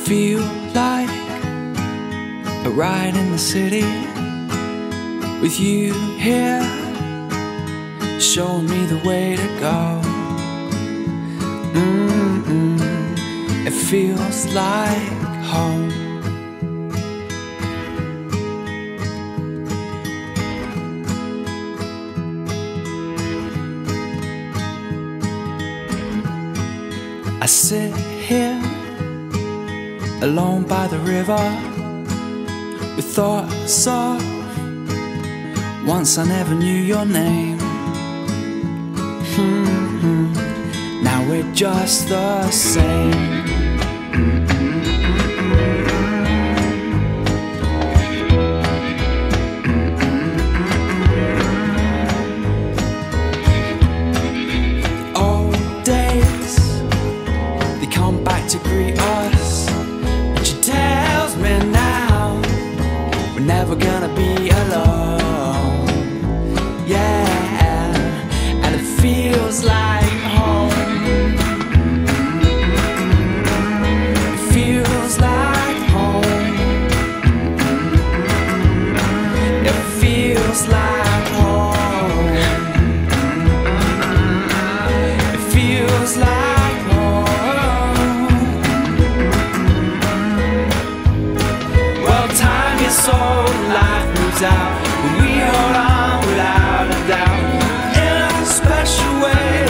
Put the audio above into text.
feel like a ride in the city with you here, showing me the way to go. It feels like home. I sit here alone by the river with thoughts of once I never knew your name. Now we're just the same. Old days, they come back to greet us, and she tells me now we're never gonna be alone. Yeah, and it feels like home. It feels like home. It feels like home. It feels like home. Well, time gets so life moves out, but we hold on without a doubt in a special way.